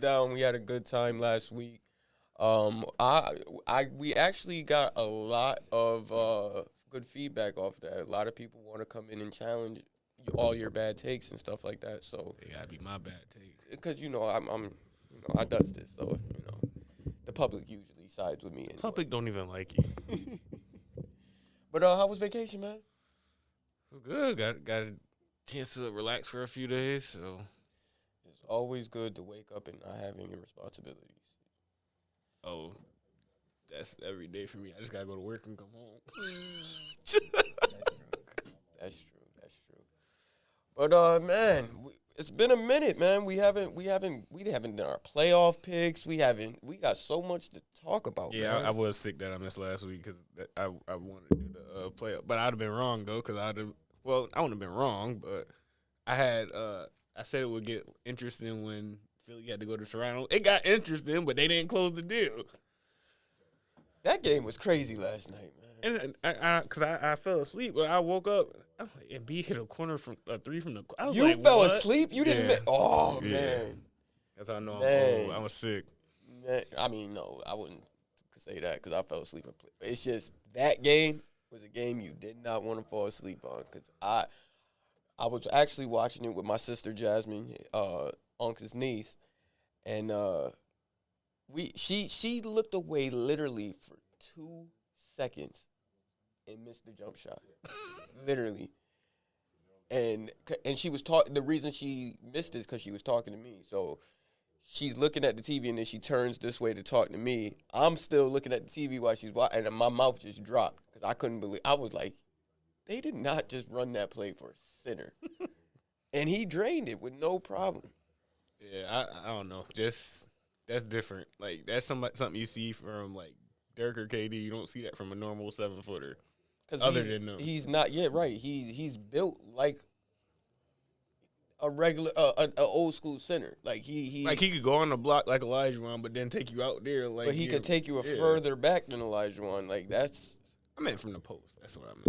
Down. We had a good time last week. We actually got a lot of good feedback off that. A lot of people want to come in and challenge all your bad takes and stuff like that. So It gotta be my bad take. because I does this, so the public usually sides with me. Anyway. Public don't even like you. But how was vacation, man? Good. Got a chance to relax for a few days. So It's always good to wake up and not have any responsibilities. oh, that's every day for me. I just gotta go to work and come home. That's true. But man, it's been a minute, man. We haven't done our playoff picks. We got so much to talk about. Yeah, man. I was sick that I missed last week because I wanted to do the playoff, but I'd have been wrong though because I wouldn't have been wrong, but I said it would get interesting when Philly had to go to Toronto. It got interesting, but they didn't close the deal. That game was crazy last night, man. And because I fell asleep, but I woke up. I was like, and B hit a three from the. I was You like, fell what? asleep? You didn't? Yeah. Oh Yeah. man. That's how I know Man. I was sick. I mean, no, I wouldn't say that because I fell asleep. It's just that game was a game you did not want to fall asleep on because I was actually watching it with my sister Jasmine, Uncle's niece, and she looked away literally for 2 seconds and missed the jump shot, literally. And she was talking. The reason she missed is because she was talking to me. So she's looking at the TV and then she turns this way to talk to me. I'm still looking at the TV while she's watching, and my mouth just dropped because I couldn't believe. I was like, they did not just run that play for a center, and he drained it with no problem. Yeah, I don't know. Just that's different. Like that's something you see from like Dirk or KD. You don't see that from a normal 7-footer. Because he's not yet right. He's built like a regular, an old school center. Like he could go on the block like Elijah Wan, but then take you out there. Like, but he could take you further back than Elijah Wan. Like that's. I meant from the post. That's what I meant.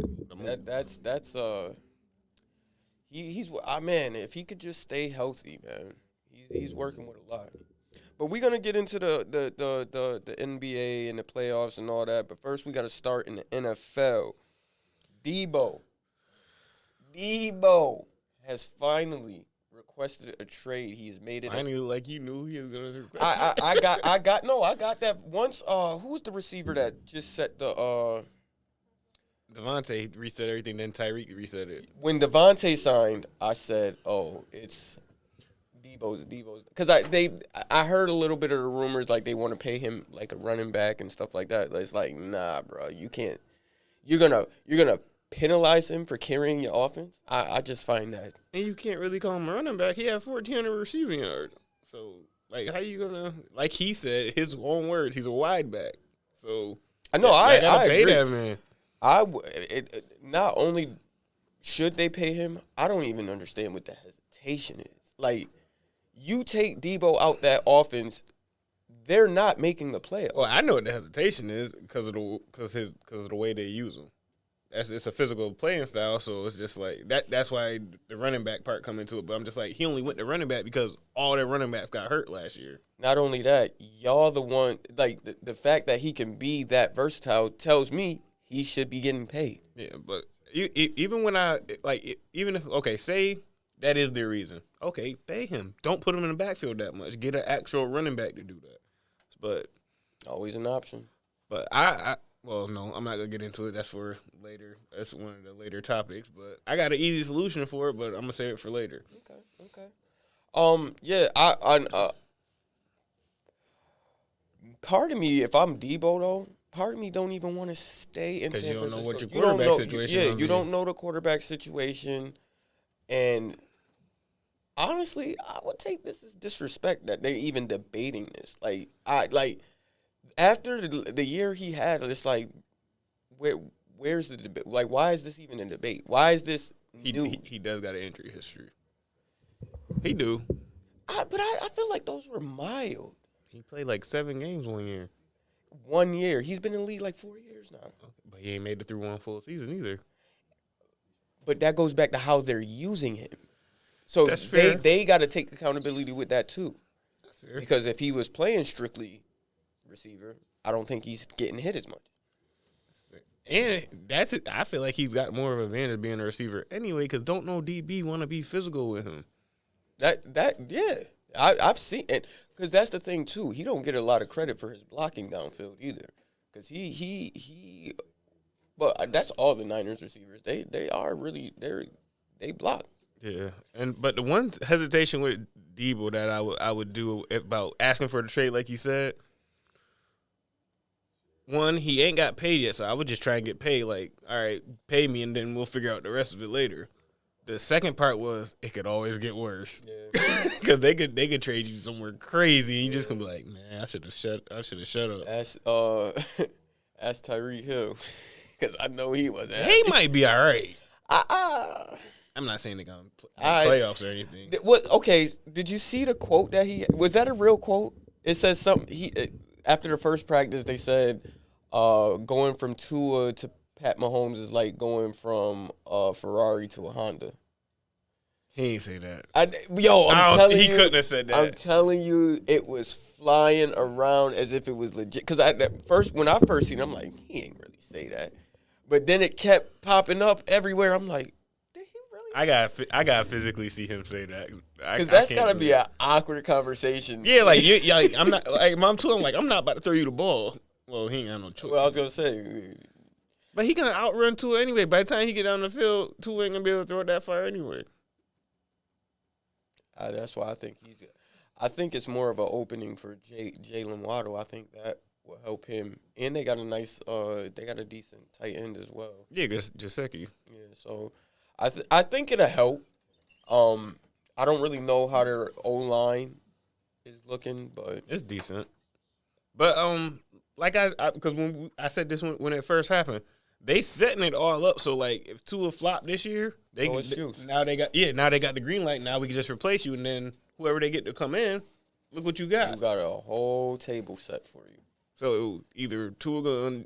He's man. If he could just stay healthy, man, he's working with a lot. But we're gonna get into the NBA and the playoffs and all that. But first, we got to start in the NFL. Debo has finally requested a trade. He has made it. Finally, like you knew he was gonna. I got that once. Who was the receiver that just set the Devontae reset everything, then Tyreek reset it. When Devontae signed, I said, "Oh, it's Debo's," because I heard a little bit of the rumors like they want to pay him like a running back and stuff like that. It's like, nah, bro, you can't. You're gonna penalize him for carrying your offense. I just find that. And you can't really call him a running back. He had 1,400 receiving yards. So like, how you gonna? Like he said, his own words, he's a wide back. So I know I pay agree. that man. Not only should they pay him, I don't even understand what the hesitation is. Like, you take Debo out that offense, they're not making the playoffs. Well, I know what the hesitation is because of the way they use him. It's a physical playing style, so it's just like that. That's why the running back part come into it. But I'm just like, he only went to running back because all their running backs got hurt last year. Not only that, y'all the one like the fact that he can be that versatile tells me he should be getting paid. Yeah, but even when even if say that is their reason, okay, pay him. Don't put him in the backfield that much. Get an actual running back to do that. But always an option. But well, no, I'm not gonna get into it. That's for later. That's one of the later topics. But I got an easy solution for it. But I'm gonna save it for later. Okay. Yeah. Part of me, if I'm Debo though, part of me don't even want to stay in San Francisco. You don't know what your quarterback situation is. Yeah, you don't know the quarterback situation, and honestly, I would take this as disrespect that they're even debating this. After the year he had, it's like, where's the debate? Like, why is this even a debate? Why is this new? He does got an injury history. He do. But I feel like those were mild. He played like 7 games 1 year. 1 year. He's been in the league like 4 years now. Okay, but he ain't made it through one full season either. But that goes back to how they're using him. So That's fair. they got to take accountability with that too. Because if he was playing strictly receiver, I don't think he's getting hit as much. And that's it. I feel like he's got more of an advantage being a receiver anyway, because don't no DB want to be physical with him. I've seen it, because that's the thing too. He don't get a lot of credit for his blocking downfield either, because he. But that's all the Niners receivers. They are really they block. Yeah, but the one hesitation with Debo that I would do about asking for the trade, like you said, one, he ain't got paid yet, so I would just try and get paid. Like, all right, pay me, and then we'll figure out the rest of it later. The second part was it could always get worse, because they could trade you somewhere crazy, and you just gonna be like, man, I should have shut up. Ask Tyreek Hill, because I know he was. He might be all right. I'm not saying they're gonna playoffs or anything. What? Okay, did you see the quote that was that a real quote? It says something. After the first practice, they said going from Tua to Pat Mahomes is like going from a Ferrari to a Honda. He ain't say that. I'm telling you, he couldn't have said that. I'm telling you, it was flying around as if it was legit. Because when I first seen it, I'm like, he ain't really say that. But then it kept popping up everywhere. I'm like, did he really? I gotta physically see him say that, because that's gotta be an awkward conversation. Yeah, like I'm not like Mom too. I'm like, I'm not about to throw you the ball. Well, he ain't got no choice. Well, I was gonna say, but he gonna outrun Tua anyway. By the time he get down the field, Tua ain't gonna be able to throw it that far anyway. That's why I think it's more of an opening for Jalen Waddle. I think that will help him, and they got a decent tight end as well. Yeah, Gesicki. Yeah, so I think it'll help. I don't really know how their O-line is looking, but it's decent. But like because when I said this when it first happened, they setting it all up. So like, if Tua flop this year, now they got the green light. Now we can just replace you, and then whoever they get to come in, look what you got. You got a whole table set for you. So either Tua gonna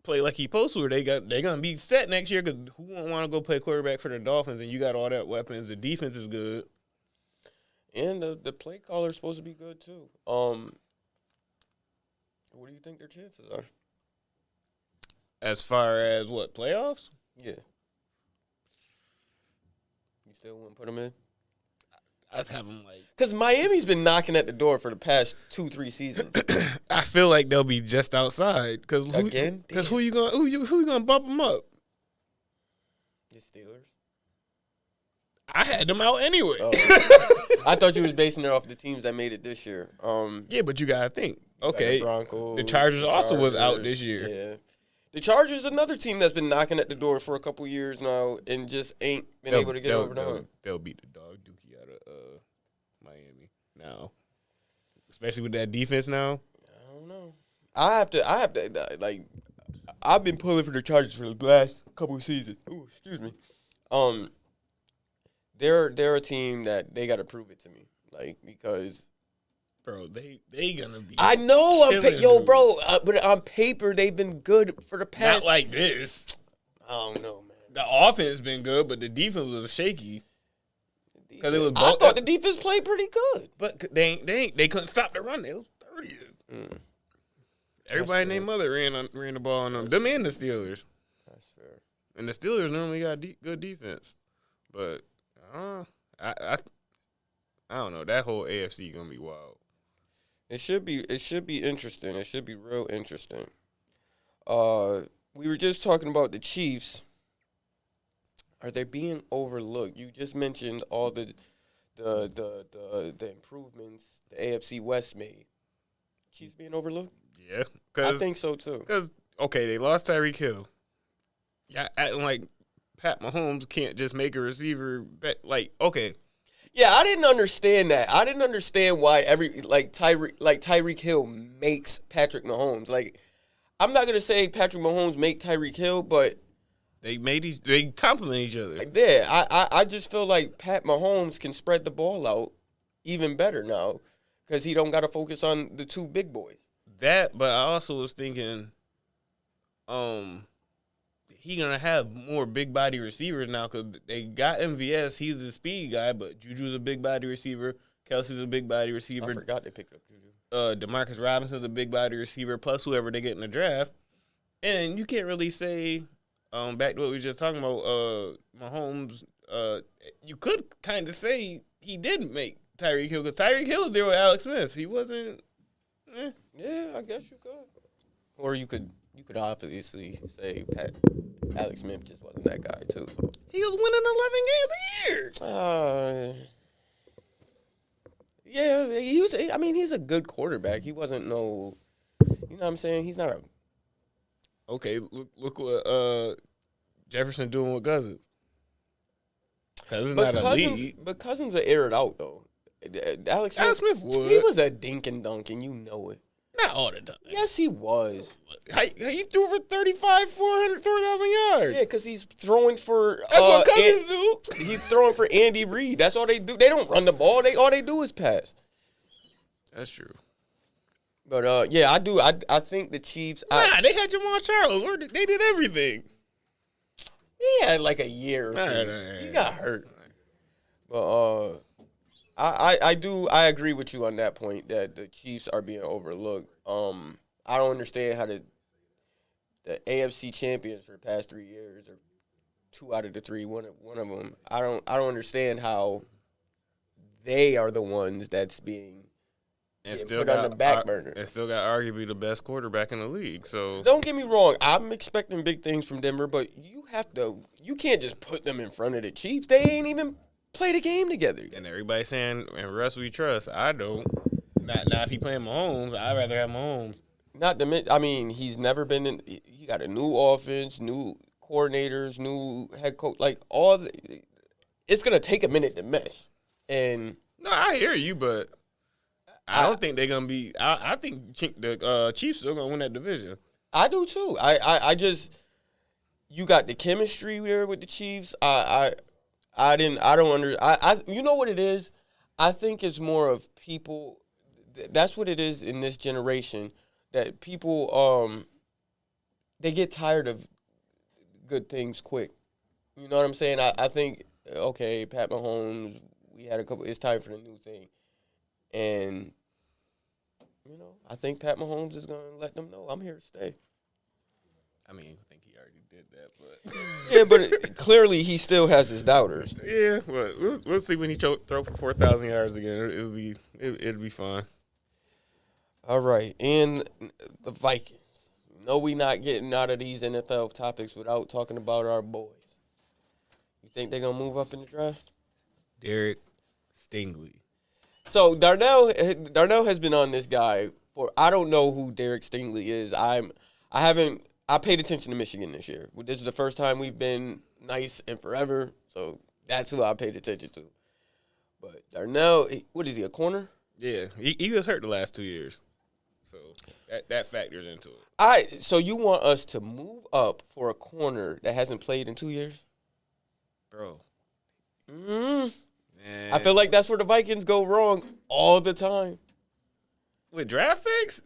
play like he supposed to, or they gonna be set next year, because who won't want to go play quarterback for the Dolphins, and you got all that weapons. The defense is good, and the play caller is supposed to be good too. What do you think their chances are? As far as what, playoffs? Yeah. You still wouldn't put them in? I'd have them like, because Miami's been knocking at the door for the past 2-3 seasons. I feel like they'll be just outside. Because who you gonna bump them up? The Steelers. I had them out anyway. Oh. I thought you was basing it off the teams that made it this year. Yeah, but you gotta think. Okay, the Broncos, the Chargers also was out this year. Yeah, the Chargers, another team that's been knocking at the door for a couple years now, and just ain't been able to get over the hump. They'll beat the dog dookie out of Miami now, especially with that defense now. I don't know. I have to like. I've been pulling for the Chargers for the last couple of seasons. Ooh, excuse me. They're a team that they got to prove it to me, like, because. Bro, they gonna be. I know, but on paper they've been good for the past. Not like this. I don't know, man. The offense been good, but the defense was shaky. Because it was. I thought the defense played pretty good, but they couldn't stop the run. They was 30th. Everybody and their mother ran the ball on them. Them and the Steelers. That's fair. And the Steelers normally got good defense, but I don't know. That whole AFC gonna be wild. It should be interesting. It should be real interesting. We were just talking about the Chiefs. Are they being overlooked? You just mentioned all the improvements the AFC West made. Chiefs being overlooked? Yeah, I think so too. Because they lost Tyreek Hill. Yeah, acting like Pat Mahomes can't just make a receiver bet. Like, okay. Yeah, I didn't understand that. I didn't understand why Tyreek Hill makes Patrick Mahomes. Like, I'm not gonna say Patrick Mahomes make Tyreek Hill, but they complement each other. Like, yeah, I just feel like Pat Mahomes can spread the ball out even better now because he don't got to focus on the two big boys. That, but I also was thinking, he gonna have more big body receivers now because they got MVS. He's the speed guy, but Juju's a big body receiver. Kelsey's a big body I receiver. forgot they picked up Juju. Demarcus Robinson's a big body receiver, plus whoever they get in the draft. And you can't really say, back to what we were just talking about, Mahomes, you could kind of say he didn't make Tyreek Hill, because Tyreek Hill was there with Alex Smith. He wasn't. Yeah, I guess you could. Or you could obviously say Alex Smith just wasn't that guy too. He was winning 11 games a year. Yeah, he was. I mean, he's a good quarterback. He wasn't no. You know what I'm saying? He's not a. Okay, look what Jefferson doing with Cousins. Cousins not elite. But Cousins are aired out though. Alex Smith would. He was a dink and dunk, and you know it. Not all the time. Yes, he was. He threw for 4,000 yards. Yeah, because he's throwing for. That's what Cousins do. He's throwing for Andy Reid. That's all they do. They don't run the ball. All they do is pass. That's true. But yeah, I do. I think the Chiefs. They had Jamal Charles. They did everything. He had like a year or two. He got hurt. But I agree with you on that point that the Chiefs are being overlooked. I don't understand how the AFC champions for the past 3 years, or 2 out of the 3, one of them. I don't understand how they are the ones that's being put on the back burner. And still got arguably the best quarterback in the league. So don't get me wrong, I'm expecting big things from Denver, but you can't just put them in front of the Chiefs. They ain't even played a game together. And everybody saying, and Russ we trust. I don't. Not if he playing Mahomes. I'd rather have Mahomes. He's never been in. He got a new offense, new coordinators, new head coach. Like it's gonna take a minute to mesh. And no, I hear you, but I don't think they're gonna be. I think the Chiefs are gonna win that division. I do too. I just you got the chemistry there with the Chiefs. You know what it is? I think it's more of people. That's what it is in this generation. That people, they get tired of good things quick. You know what I'm saying? I think, okay, Pat Mahomes, we had it's time for the new thing. And, I think Pat Mahomes is going to let them know, I'm here to stay. I mean, I think he already did that, but. Yeah, but clearly he still has his doubters. Yeah, but we'll see when he throw for 4,000 yards again. It'll be fun. All right, and the Vikings. No, we not getting out of these NFL topics without talking about our boys. You think they're going to move up in the draft? Derek Stingley. So Darnell has been on this guy for, I don't know who Derek Stingley is. I paid attention to Michigan this year. This is the first time we've been nice and forever, so that's who I paid attention to. But Darnell, what is he, a corner? Yeah, he was hurt the last 2 years. So that factors into it. So you want us to move up for a corner that hasn't played in 2 years? Bro. I feel like that's where the Vikings go wrong all the time. With draft picks?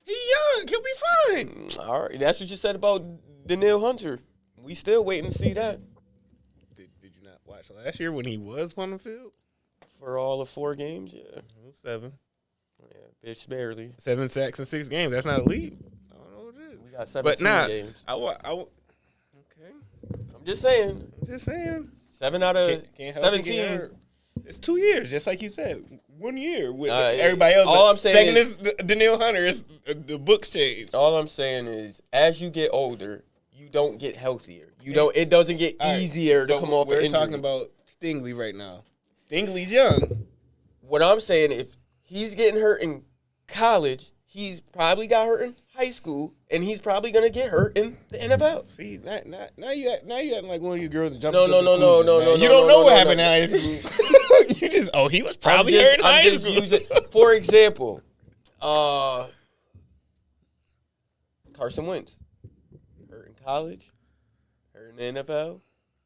He young. He'll be fine. All right. That's what you said about Danielle Hunter. We still waiting to see that. Did you not watch last year when he was on the field? For all of 4 games, yeah. 7. Yeah, bitch, barely. 7 sacks in 6 games. That's not elite. I don't know what it is. We got 17 games. Okay. I'm just saying. 7 out of 17. It's 2 years, just like you said. 1 year with everybody else. All I'm saying is Danielle Hunter. The books change. All I'm saying is, as you get older, you don't get healthier. It doesn't get easier to come off an injury. We're talking about Stingley right now. Stingley's young. What I'm saying, if he's getting hurt in college, he's probably got hurt in high school, and he's probably gonna get hurt in the NFL. See, now you acting like one of you girls that jumped. No. You don't know what happened in high school. You just he was probably hurt in high school. For example, Carson Wentz, hurt in college, hurt in the NFL.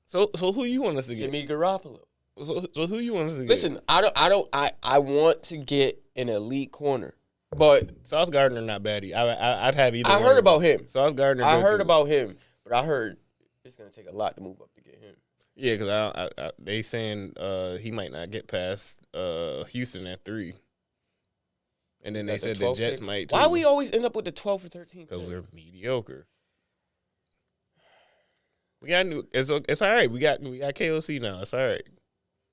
So who you want us to get? Jimmy Garoppolo. So who you want us to get? Listen, I want to get an elite corner, but Sauce Gardner not bad. I'd have either. I heard about him. Sauce Gardner. I heard about him, but I heard it's gonna take a lot to move up to get him. Yeah, because they saying he might not get past Houston at 3. And then they said the Jets might too. Why we always end up with the 12 or 13? Because we're mediocre. We got new. It's all right. We got KOC now. It's all right.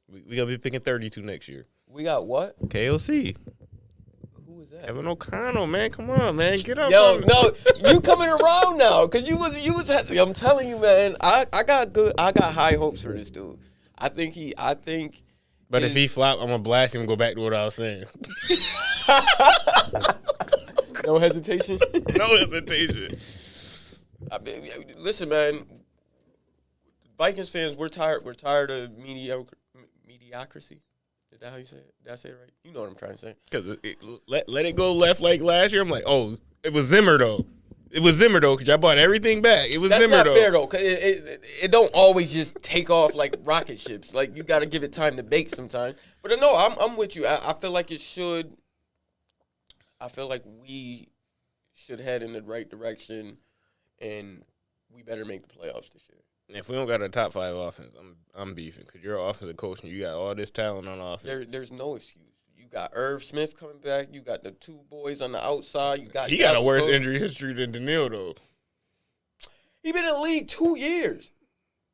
We gonna be picking 32 next year. We got what? KOC. Who is that? Kevin O'Connell, man. Come on, man. Get up. Yo, no, you coming around now? Cause you was. I'm telling you, man. I got high hopes for this dude. I think. But if he flop, I'm gonna blast him and go back to what I was saying. No hesitation. No hesitation. I mean, listen, man. Vikings fans, we're tired. We're tired of mediocrity. Is that how you say it? Did I say it right? You know what I'm trying to say. Because let it go left like last year. I'm like, oh, it was Zimmer though. It was Zimmer though, because y'all bought everything back. It was That's Zimmer not though. fair though, because it don't always just take off like rocket ships. Like you got to give it time to bake sometimes. But no, I'm with you. I feel like it should. I feel like we should head in the right direction, and we better make the playoffs this year. If we don't got a top 5 offense, I'm beefing, because you're an offensive coach and you got all this talent on offense. There's no excuse. You got Irv Smith coming back. You got the 2 boys on the outside. You got he got a worse injury history than Daniil though. He been in the league 2 years.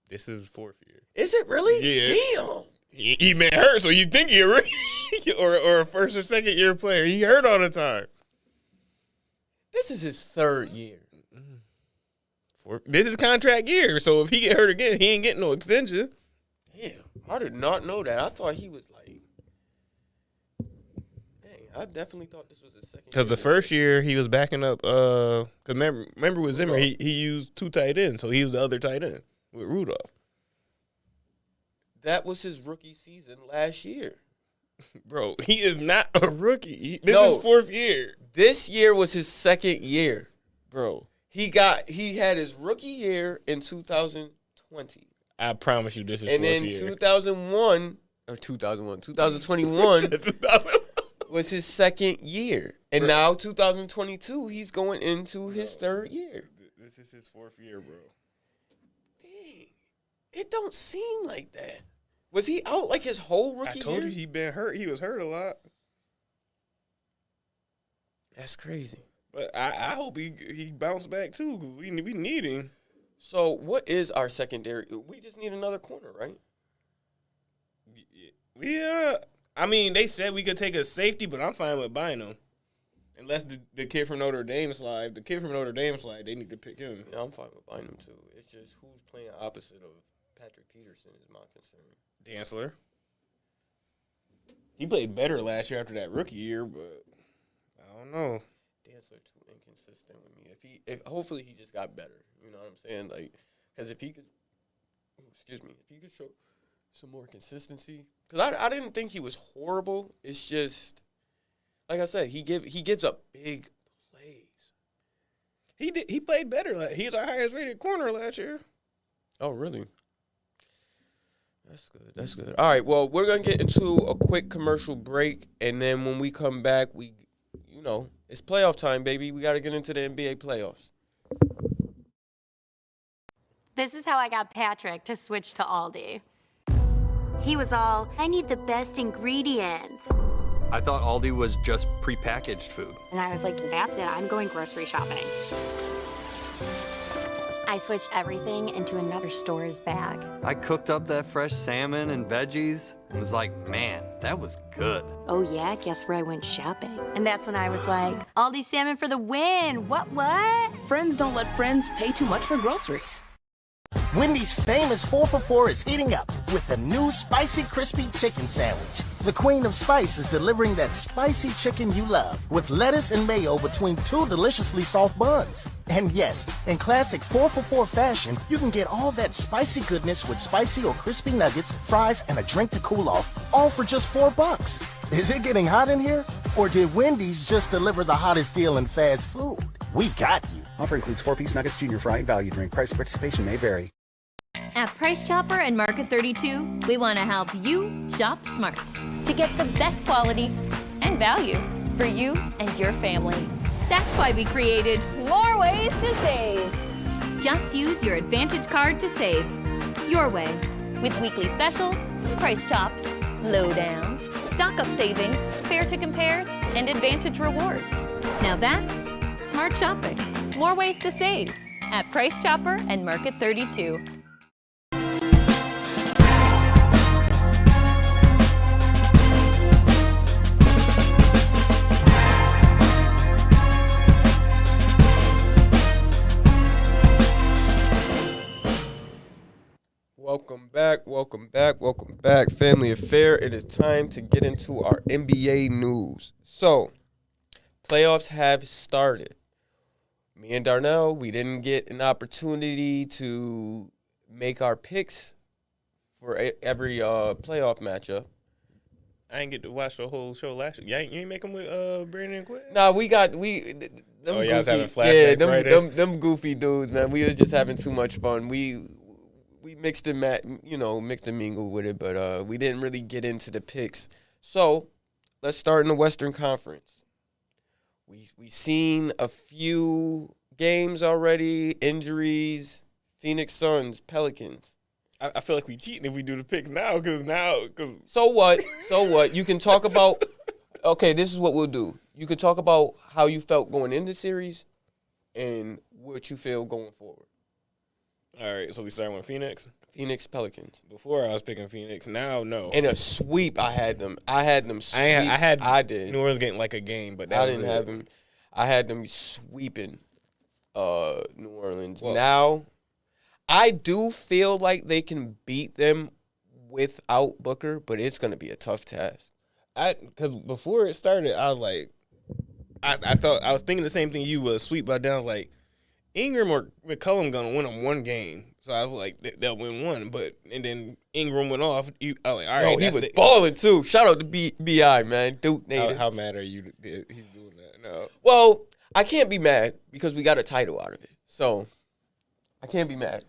This is his 4th year. Is it really? Yeah. Damn. He been hurt, so you think he or a first or second year player. He hurt all the time. This is his 3rd year. This is contract year, so if he get hurt again, he ain't getting no extension. Damn, I did not know that. I thought he was like, dang, I definitely thought this was his 2nd year. Because the first year he was backing up. Cause remember with Zimmer, he used 2 tight ends, so he was the other tight end with Rudolph. That was his rookie season last year. Bro, he is not a rookie. This is his 4th year. This year was his 2nd year. Bro. He had his rookie year in 2020. I promise you this is 4th year. And then 2021 was his 2nd year. And now 2022, he's going into his 3rd year. This is his 4th year, bro. Dang. It don't seem like that. Was he out like his whole rookie year? I told you he been hurt. He was hurt a lot. That's crazy. But I hope he bounced back too. We need him. So what is our secondary? We just need another corner, right? Yeah. I mean, they said we could take a safety, but I'm fine with buying him. Unless the kid from Notre Dame slide. If the kid from Notre Dame slide, they need to pick him. Yeah, I'm fine with buying him too. It's just who's playing opposite of Patrick Peterson is my concern. Dantzler. He played better last year after that rookie year, but I don't know. Dantzler too inconsistent with me. If hopefully he just got better. You know what I'm saying? Like, because if he could show some more consistency. Because I didn't think he was horrible. It's just, like I said, he gives up big plays. He played better. He was our highest rated corner last year. Oh, really? That's good. All right, well, we're going to get into a quick commercial break, and then when we come back, it's playoff time, baby. We got to get into the NBA playoffs. This is how I got Patrick to switch to Aldi. He was all, I need the best ingredients. I thought Aldi was just prepackaged food. And I was like, that's it, I'm going grocery shopping. I switched everything into another store's bag. I cooked up that fresh salmon and veggies and was like, man, that was good. Oh yeah, guess where I went shopping? And that's when I was like, Aldi salmon for the win, what? Friends don't let friends pay too much for groceries. Wendy's famous 4 for $4 is heating up with the new Spicy Crispy Chicken Sandwich. The Queen of Spice is delivering that spicy chicken you love with lettuce and mayo between 2 deliciously soft buns. And yes, in classic 4 for $4 fashion, you can get all that spicy goodness with spicy or crispy nuggets, fries, and a drink to cool off, all for just $4. Is it getting hot in here? Or did Wendy's just deliver the hottest deal in fast food? We got you. Offer includes 4-piece nuggets, junior fry, and value drink. Price of participation may vary. At Price Chopper and Market 32, we want to help you shop smart to get the best quality and value for you and your family. That's why we created more ways to save. Just use your Advantage card to save. Your way, With weekly specials, price chops, lowdowns, stock-up savings, fair to compare, and advantage rewards. Now that's smart shopping. More ways to save at Price Chopper and Market 32. Welcome back, Family Affair. It is time to get into our NBA news. So, playoffs have started. Me and Darnell, we didn't get an opportunity to make our picks for every playoff matchup. I didn't get to watch the whole show last year. You ain't make them with Brandon and Quinn? Nah, them y'all was having flashbacks Friday? them goofy dudes, man. We was just having too much fun. We mixed and mingled with it, but we didn't really get into the picks. So let's start in the Western Conference. We've seen a few games already. Injuries. Phoenix Suns, Pelicans. I feel like we cheating if we do the picks now, because So what? You can talk about. Okay, this is what we'll do. You can talk about how you felt going into the series, and what you feel going forward. All right, so we start with Phoenix. Phoenix Pelicans. Before I was picking Phoenix. Now, no. In a sweep, I had them. Sweep. I did. New Orleans getting like a game, but I didn't have them. I had them sweeping New Orleans. Well, now, I do feel like they can beat them without Booker, but it's going to be a tough task. Because before it started, I was like, I was thinking the same thing you was sweep, but then I was like, Ingram or McCollum gonna win them one game, so I was like, they'll win one. And then Ingram went off. I was like, all right, he was balling too. Shout out to Bi, man, Duke native. How mad are you? He's doing that. No. Well, I can't be mad because we got a title out of it, so I can't be mad.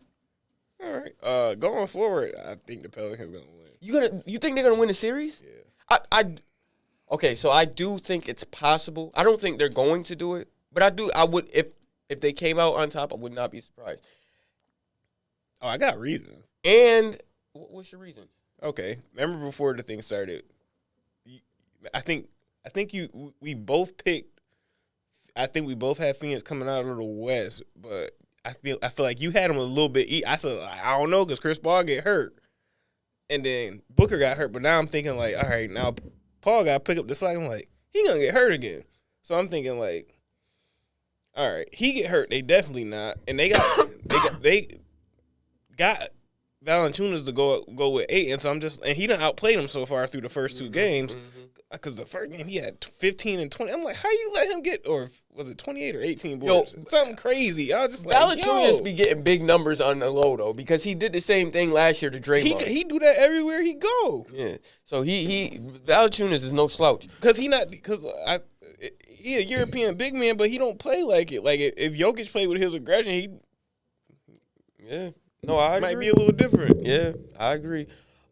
All right. Going forward, I think the Pelicans gonna win. You think they're gonna win the series? Yeah. Okay, so I do think it's possible. I don't think they're going to do it, but I would if they came out on top, I would not be surprised. Oh, I got reasons. And what's your reason? Okay, remember before the thing started, I think we both picked. I think we both had Phoenix coming out of the West, but I feel like you had them a little bit. I said I don't know because Chris Paul get hurt, and then Booker got hurt. But now I'm thinking like, all right, now Paul got to pick up the slack. I'm like, he gonna get hurt again. So I'm thinking like, all right, he get hurt. They definitely not, and they got Valanciunas to go with 8, and so and he done outplayed him so far through the first two games. Because the first game he had 15 and 20. I'm like, how you let him get, or was it 28 or 18 boards? Something crazy. I was just like, Valanciunas be getting big numbers on the low though, because he did the same thing last year to Draymond. He do that everywhere he go. Yeah. So he Valanciunas is no slouch. He a European big man, but he don't play like it. Like if Jokic played with his aggression, I agree. Might be a little different. Yeah, I agree.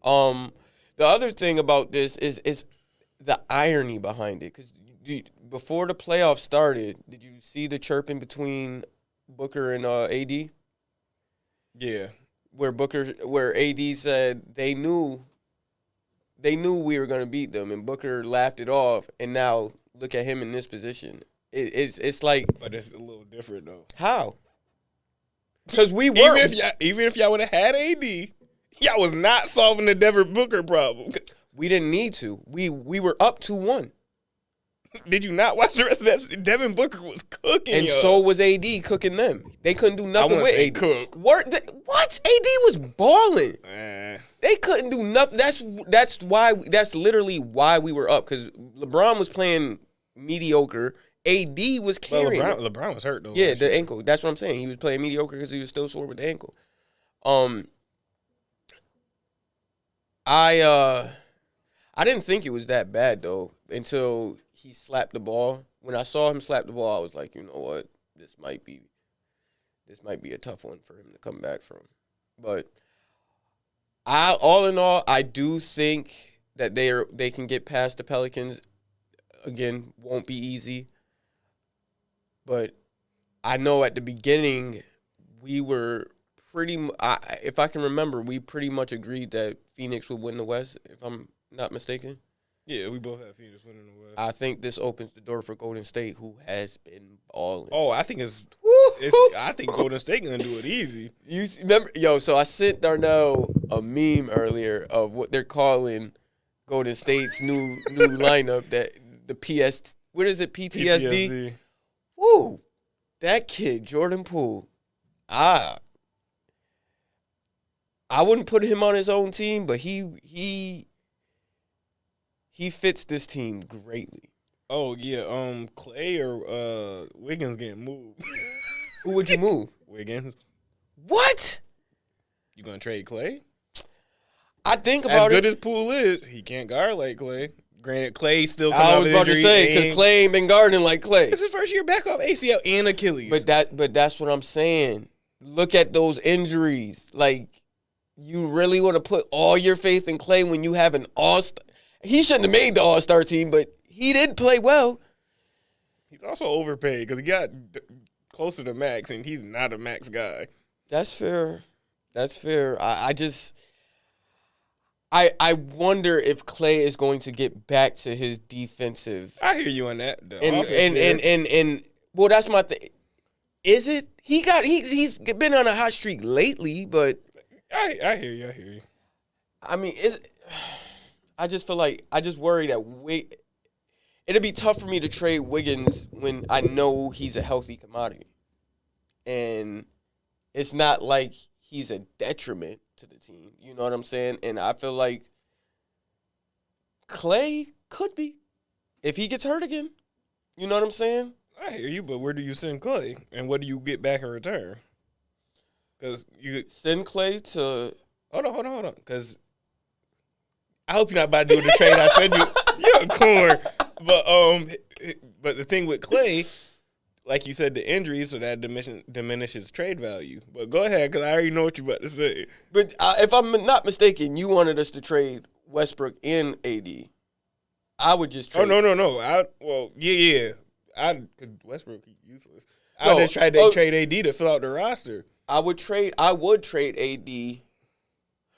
The other thing about this is the irony behind it, because before the playoffs started, did you see the chirping between Booker and AD? Yeah, where AD said they knew we were going to beat them, and Booker laughed it off, and now look at him in this position. It's like, but it's a little different though. How? Because we were even if y'all would have had AD, y'all was not solving the Devin Booker problem. We didn't need to. We were up 2-1. Did you not watch the rest of that? Devin Booker was cooking, and so was AD cooking them. They couldn't do nothing with AD. Cook. What? AD was balling. They couldn't do nothing. That's literally why we were up, because LeBron was playing mediocre. AD was carrying. Well, LeBron was hurt though. Yeah, the ankle. That's what I'm saying. He was playing mediocre because he was still sore with the ankle. I didn't think it was that bad though until he slapped the ball. When I saw him slap the ball, I was like, you know what, this might be a tough one for him to come back from. But all in all, I do think that they can get past the Pelicans. Again, won't be easy. But I know at the beginning we were if I can remember, we pretty much agreed that Phoenix would win the West, if I'm not mistaken. Yeah, we both have Phoenix winning the West. I think this opens the door for Golden State, who has been balling. Oh, I think I think Golden State gonna do it easy. You remember, so I sent Darnell a meme earlier of what they're calling Golden State's new lineup, that the what is it, PTSD? Woo! That kid, Jordan Poole, I wouldn't put him on his own team, but he fits this team greatly. Oh yeah, Clay or Wiggins getting moved. Who would you move? Wiggins. What? You gonna trade Clay? I think about as good as Poole is, he can't guard like Clay. Granted, Clay still coming I out was of about to injury. say, because Clay ain't been guarding like Clay. It's his first year back off ACL and Achilles. But that's what I'm saying. Look at those injuries. Like, you really want to put all your faith in Clay when you have an all-star. He shouldn't have made the all-star team, but he did play well. He's also overpaid because he got closer to max, and he's not a max guy. That's fair. That's fair. I wonder if Clay is going to get back to his defensive. I hear you on that. And well, that's my thing. Is it? He's been on a hot streak lately, but I hear you. I mean, I just feel like I just worry that it'd be tough for me to trade Wiggins when I know he's a healthy commodity, and it's not like he's a detriment to the team. You know what I'm saying? And I feel like Clay could be if he gets hurt again. You know what I'm saying? I hear you, but where do you send Clay, and what do you get back in return? Because you send Clay to hold on, because I hope you're not about to do the trade I said you. You're a corn, but the thing with Clay, like you said, the injuries, so that diminishes trade value. But go ahead, because I already know what you're about to say. But if I'm not mistaken, you wanted us to trade Westbrook and AD. I would just trade. Oh, no. Yeah. Westbrook, he's useless. I just tried to trade AD to fill out the roster. I would trade AD.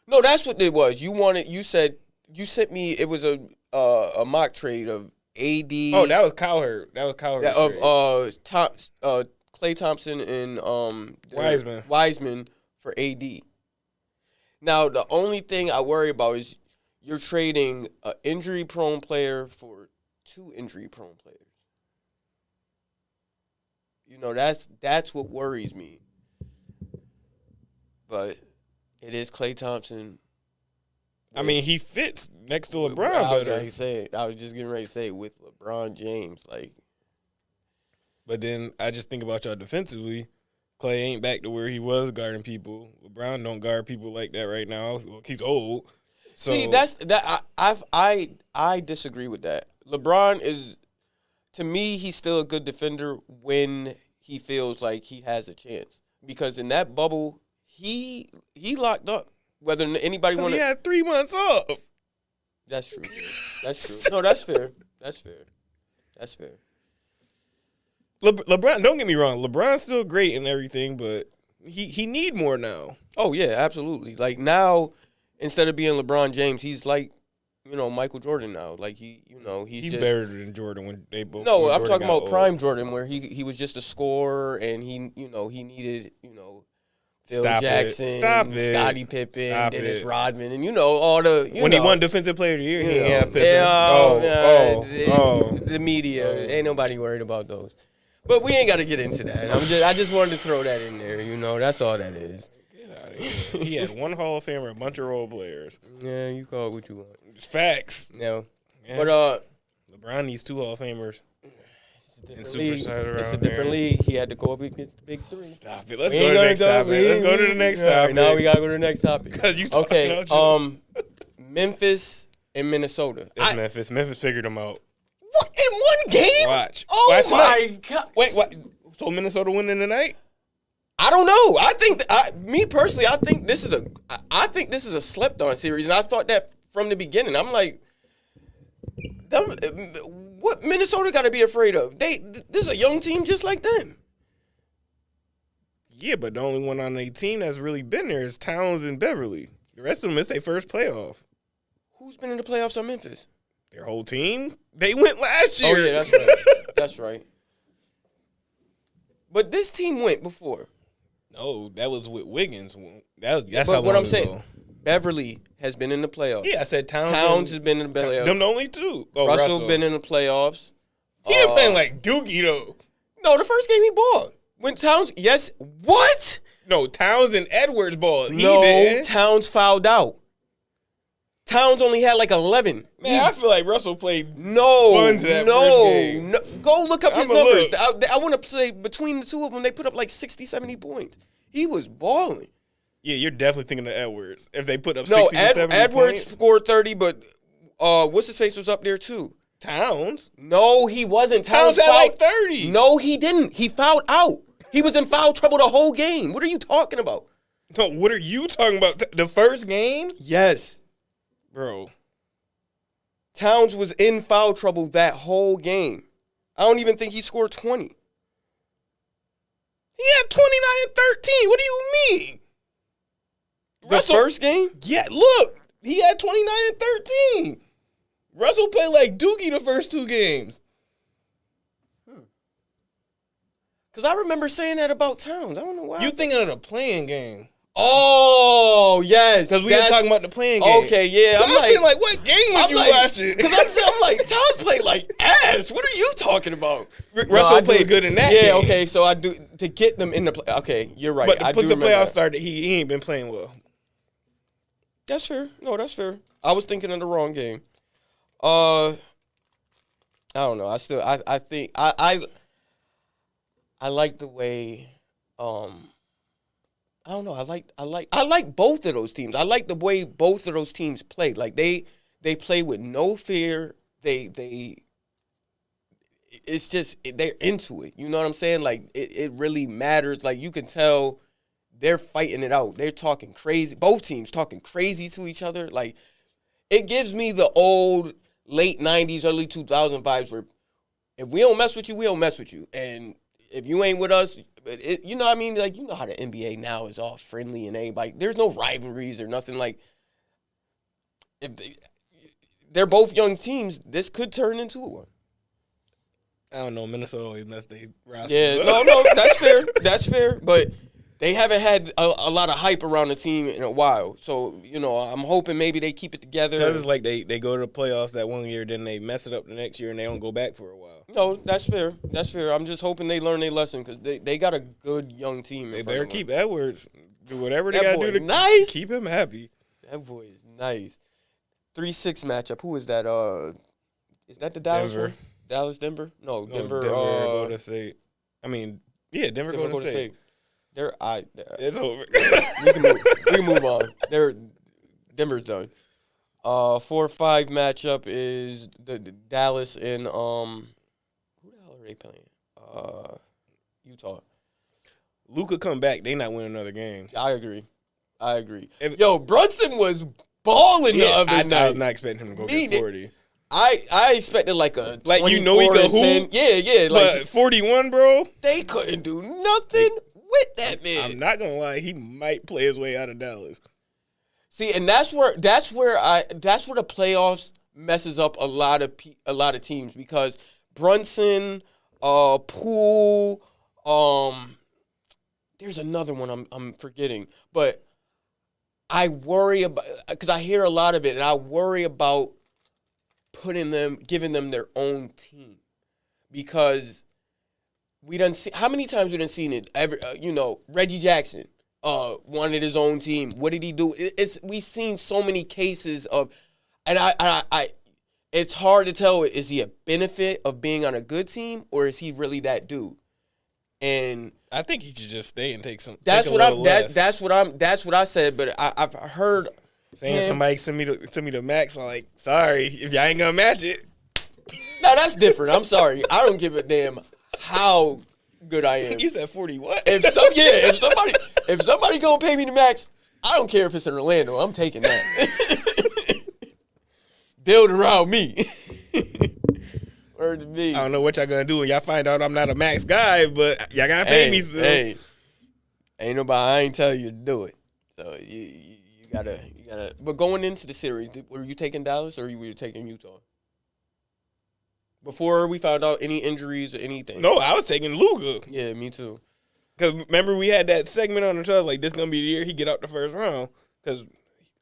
No, that's what it was. You sent me, it was a mock trade of AD. Oh, that was Cowherd. Of Klay Thompson and Wiseman for AD. Now, the only thing I worry about is you're trading an injury-prone player for two injury-prone players. You know, that's what worries me. But it is Klay Thompson. I mean, he fits next to LeBron better. I was just getting ready to say with LeBron James, like. But then I just think about y'all defensively. Klay ain't back to where he was guarding people. LeBron don't guard people like that right now. Well, he's old. So. See, I disagree with that. LeBron is, to me, he's still a good defender when he feels like he has a chance. Because in that bubble, he locked up. Whether anybody want to, he had 3 months off. That's true. That's true. No, that's fair. That's fair. LeBron, don't get me wrong. LeBron's still great and everything, but he need more now. Oh yeah, absolutely. Like now, instead of being LeBron James, he's like, Michael Jordan now. Like he's just better than Jordan when they both. No, I'm talking about prime Jordan, where he was just a scorer and he needed Phil Jackson, Scottie Pippen, Dennis Rodman, and all the when he won Defensive Player of the Year, he didn't have Pippen. The media ain't nobody worried about those. But we ain't got to get into that. I just wanted to throw that in there. That's all that is. Get out of here. He had one Hall of Famer, a bunch of role players. Yeah, you call it what you want. It's facts. No, yeah. But LeBron needs 2 Hall of Famers. It's a different league. He had to go up against the big 3. Stop it. Let's go to the next topic. Let's go to the next topic. Now we gotta go to the next topic. Okay. Memphis and Minnesota. It's Memphis. Memphis figured them out. What, in one game? Watch. Oh my God. Wait, what? So Minnesota winning tonight? I don't know. I think me personally, I think this is a slept on series, and I thought that from the beginning. I'm like, what Minnesota got to be afraid of? This is a young team just like them. Yeah, but the only one on their team that's really been there is Towns and Beverly. The rest of them missed their first playoff. Who's been in the playoffs on Memphis? Their whole team? They went last year. Oh, yeah, that's right. That's right. But this team went before. No, that was with Wiggins. That's but how what long I'm saying, ago. Beverly has been in the playoffs. Yeah, I said Towns. Towns has been in the playoffs. Them the only two. Oh, Russell been in the playoffs. He been playing like Doogie, though. No, the first game he balled. When Towns, yes, what? No, Towns and Edwards balled. No, did. Towns fouled out. Towns only had like 11. Man, I feel like Russell played no. Go look up his numbers. I want to say between the two of them, they put up like 60, 70 points. He was balling. Yeah, you're definitely thinking of Edwards. If they put up 60 to 70 Edwards points. scored 30, but what's his face was up there too. Towns? No, he wasn't. Towns had like 30. No, he didn't. He fouled out. He was in foul trouble the whole game. What are you talking about? No, what are you talking about? The first game? Yes. Bro. Towns was in foul trouble that whole game. I don't even think he scored 20. He had 29 and 13. What do you mean? First game? Yeah, look. He had 29 and 13. Russell played like Doogie the first two games. Because I remember saying that about Towns. I don't know why. You thinking of the playing game. Oh, yes. Because we were talking about the playing game. Okay, yeah. I'm like, what game was you watching? Because I'm like, Towns played like ass. What are you talking about? Russell played good in that game. Yeah, okay, so I do, to get them in the play. Okay, you're right. But I put do the remember playoff that. started, he ain't been playing well. That's fair. No, that's fair. I was thinking of the wrong game. I don't know. I think I like the way I don't know. I like both of those teams. I like the way both of those teams play. Like they play with no fear. It's just they're into it. You know what I'm saying? Like it really matters. Like you can tell they're fighting it out. They're talking crazy. Both teams talking crazy to each other. Like it gives me the old late 90s, early 2000 vibes where if we don't mess with you, we don't mess with you. And if you ain't with us, you know what I mean? Like, you know how the NBA now is all friendly and everybody. There's no rivalries or nothing. Like, if they're both young teams, this could turn into one. I don't know. Minnesota always messed their roster. Yeah, no, that's fair. That's fair. But they haven't had a lot of hype around the team in a while. So, you know, I'm hoping maybe they keep it together. Because it's like they go to the playoffs that one year, then they mess it up the next year, and they don't go back for a while. No, that's fair. That's fair. I'm just hoping they learn their lesson because they got a good young team. They better keep Edwards. Do whatever they That got to do to nice. keep him happy. That boy is nice. 3-6 matchup. Who is that? Is that the Dallas Denver. one? Dallas, Denver? No, Denver. Golden State. I mean, yeah, Denver Golden State. It's over. we can move on. Denver's done. 4-5 matchup is the Dallas and who the hell are they playing? Utah. Luka come back, they not win another game. I agree. Yo, Brunson was balling the other night. I was not expecting him to go get 40. I expected like a 24 you know he could hoop. Yeah. Like 41, bro. They couldn't do nothing with that man. I'm not gonna lie, he might play his way out of Dallas. See, and that's where the playoffs messes up a lot of teams because Brunson, Poole, there's another one I'm forgetting, but I worry about because I hear a lot of it, and I worry about giving them their own team because we done see how many times we done seen it. Reggie Jackson wanted his own team. What did he do? We've seen so many cases of, and I it's hard to tell. Is he a benefit of being on a good team or is he really that dude? And I think he should just stay and take some. That's what I said. But I've heard saying somebody send me the max. I'm like, sorry if y'all ain't gonna match it. No, that's different. I'm sorry. I don't give a damn how good I am. You said 40 what? If somebody gonna pay me the max, I don't care if it's in Orlando. I'm taking that. Build around me. Word to me. I don't know what y'all gonna do when y'all find out I'm not a max guy, but y'all gotta pay me soon. Hey, Ain't nobody. I ain't tell you to do it. So you gotta. But going into the series, were you taking Dallas or were you taking Utah? Before we found out any injuries or anything. No, I was taking Luka. Yeah, me too. Because remember we had that segment on the show, like, this going to be the year he get out the first round. Because,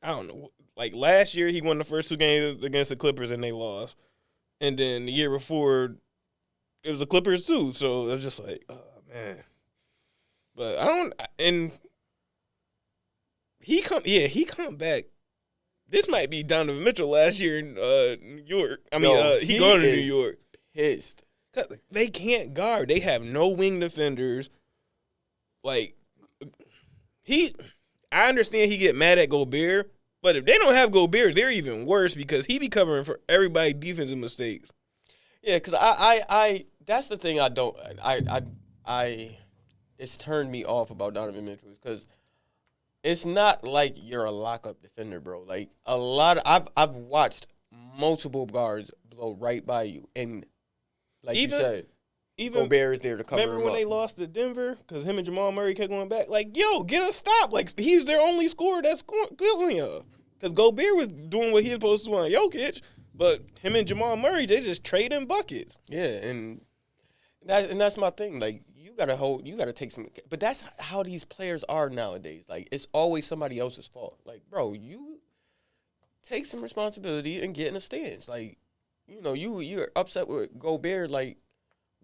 I don't know, like, last year he won the first 2 games against the Clippers and they lost. And then the year before, it was the Clippers too. So it was just like, oh, man. But I don't, and he come back. This might be Donovan Mitchell last year in New York. I mean, he going to New York. Pissed. They can't guard. They have no wing defenders. Like, I understand he get mad at Gobert, but if they don't have Gobert, they're even worse because he be covering for everybody's defensive mistakes. Yeah, because I that's the thing it's turned me off about Donovan Mitchell because it's not like you're a lockup defender, bro. Like I've watched multiple guards blow right by you, and like you said, even Gobert is there to cover. Remember when they lost to Denver because him and Jamal Murray kept going back? Like, yo, get a stop! Like, he's their only scorer that's killing you. Because Gobert was doing what he was supposed to do on Jokic, but him and Jamal Murray, they just trading buckets. Yeah, and that's my thing. Like, you gotta take some. But that's how these players are nowadays. Like, it's always somebody else's fault. Like, bro, you take some responsibility and get in the stance. Like, you know, you're upset with Gobert. Like,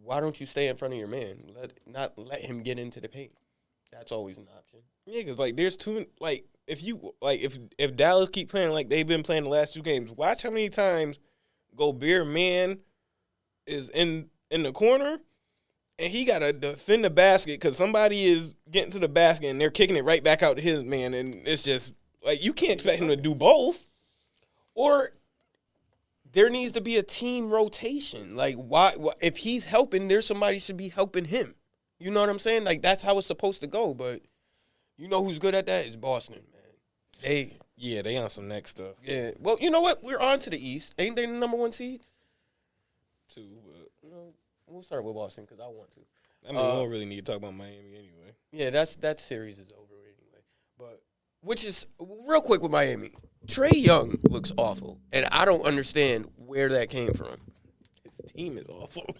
why don't you stay in front of your man? Not let him get into the paint. That's always an option. Yeah, because, like, there's too, like, if Dallas keep playing like they've been playing the last 2 games, watch how many times Gobert man is in the corner and he got to defend the basket because somebody is getting to the basket and they're kicking it right back out to his man, and it's just, like, you can't expect him to do both. Or there needs to be a team rotation. Like, why if he's helping, there's somebody should be helping him. You know what I'm saying? Like, that's how it's supposed to go. But you know who's good at that? Is Boston, man. They on some next stuff. Yeah. Well, you know what? We're on to the East. Ain't they the number 1 seed? 2, but No, we'll start with Boston because I want to. I mean, we don't really need to talk about Miami anyway. Yeah, that series is over anyway. But which is real quick with Miami. Trae Young looks awful, and I don't understand where that came from. His team is awful.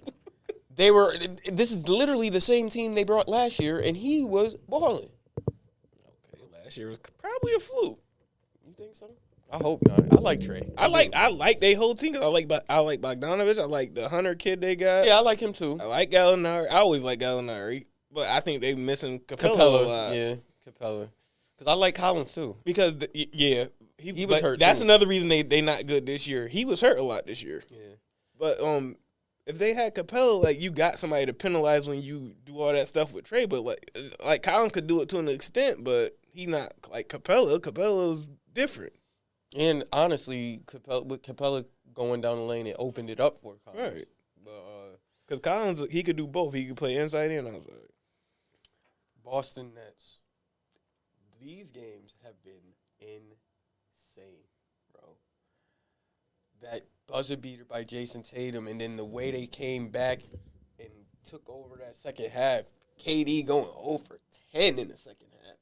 This is literally the same team they brought last year, and he was balling. Okay, last year was probably a fluke. You think so? I hope not. I like Trae. I like their whole team because I like Bogdanovich. I like the Hunter kid they got. Yeah, I like him too. I like Gallinari. I always like Gallinari, but I think they missing Capella a lot. Yeah, Capella. Because I like Collins too. Because he was hurt. That's too. Another reason they not good this year. He was hurt a lot this year. Yeah. But if they had Capella, like, you got somebody to penalize when you do all that stuff with Trae. But like Collins could do it to an extent, but he not like Capella. Capella's different. And honestly, with Capella going down the lane, it opened it up for Collins. Right. Because Collins, he could do both. He could play inside and outside. Boston Nets. These games have been insane, bro. That buzzer beater by Jason Tatum, and then the way they came back and took over that second half. KD going 0 for 10 in the second half.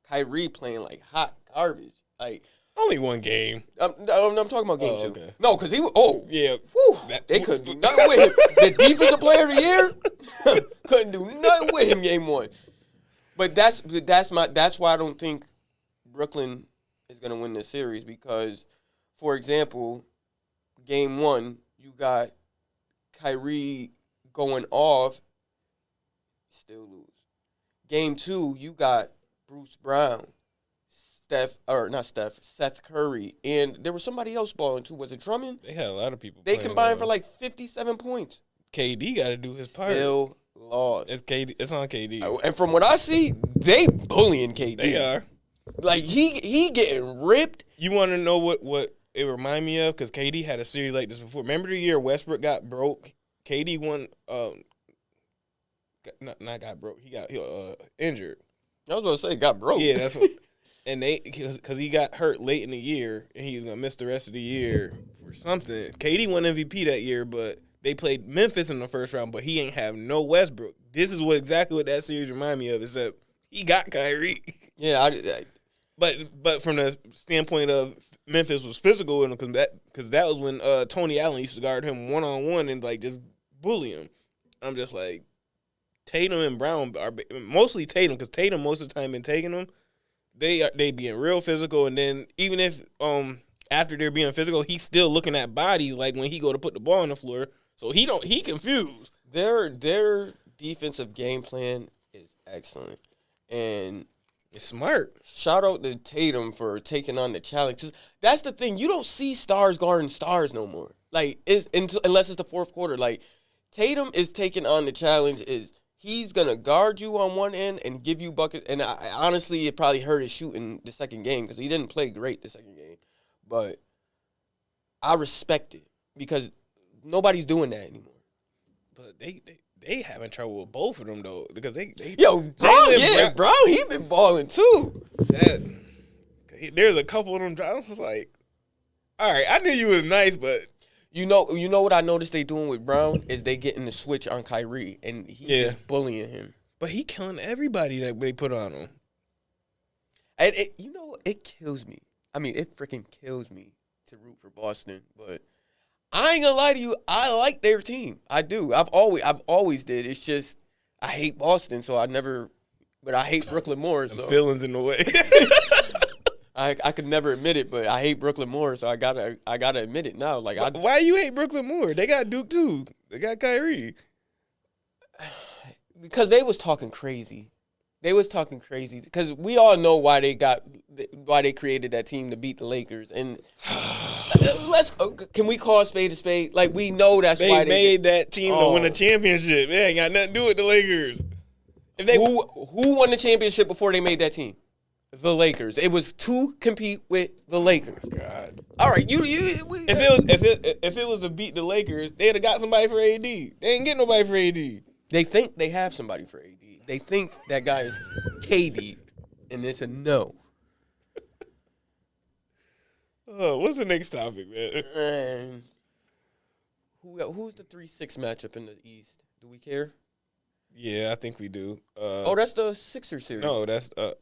Kyrie playing like hot garbage. Like, only one game. I'm talking about game 2. Okay. No, because he was, yeah. Whew, they couldn't do nothing with him. The defensive player of the year couldn't do nothing with him game 1. But that's why I don't think Brooklyn is going to win this series because, for example, game 1, you got Kyrie going off, still lose. Game 2, you got Bruce Brown, Seth Curry, and there was somebody else balling too. Was it Drummond? They had a lot of people. They combined for like 57 points. KD got to do his part. Still lost. It's KD. It's on KD. And from what I see, they bullying KD. They are. Like, he getting ripped. You want to know what it remind me of? Because KD had a series like this before. Remember the year Westbrook got broke? KD won. Not got broke. He got injured. I was going to say got broke. Yeah, that's what. And because he got hurt late in the year and he was gonna miss the rest of the year for something. KD won MVP that year, but they played Memphis in the first round. But he ain't have no Westbrook. This is exactly what that series remind me of. Except He got Kyrie. Yeah, But from the standpoint of Memphis was physical with him because that was when Tony Allen used to guard him one-on-one and like just bully him. I'm just like, Tatum and Brown are mostly Tatum because Tatum most of the time been taking them. They being real physical, and then even if after they're being physical, he's still looking at bodies like when he go to put the ball on the floor. So he confused. Their defensive game plan is excellent, and it's smart. Shout out to Tatum for taking on the challenge. 'Cause that's the thing, you don't see stars guarding stars no more. Like unless it's the fourth quarter. Like Tatum is taking on the challenge. He's gonna guard you on one end and give you buckets. And honestly, it probably hurt his shooting the second game because he didn't play great the second game. But I respect it because nobody's doing that anymore. But they having trouble with both of them though because they Brown, he been balling too. There's a couple of them drops. It's like, all right, I knew you was nice, but you know what I noticed they doing with Brown is they getting the switch on Kyrie and he's just bullying him. But he killing everybody that they put on him. And it kills me. I mean, it freaking kills me to root for Boston, but I ain't gonna lie to you. I like their team. I do. I've always did. It's just I hate Boston, so but I hate Brooklyn more. So feelings in the way. I could never admit it, but I hate Brooklyn more, so I gotta admit it now. Like, why you hate Brooklyn more? They got Duke too. They got Kyrie. Because they was talking crazy. They was talking crazy because we all know why they created that team to beat the Lakers. And can we call a spade a spade? Like, we know that's why they made that team to win a championship. They ain't got nothing to do with the Lakers. Who won the championship before they made that team? The Lakers. It was to compete with the Lakers. God. All right, if it was to beat the Lakers, they'd have got somebody for AD. They ain't get nobody for AD. They think they have somebody for AD. They think that guy is KD, and it's a no. Oh, what's the next topic, man? Who's the 3-6 matchup in the East? Do we care? Yeah, I think we do. That's the Sixers series. No, that's yeah.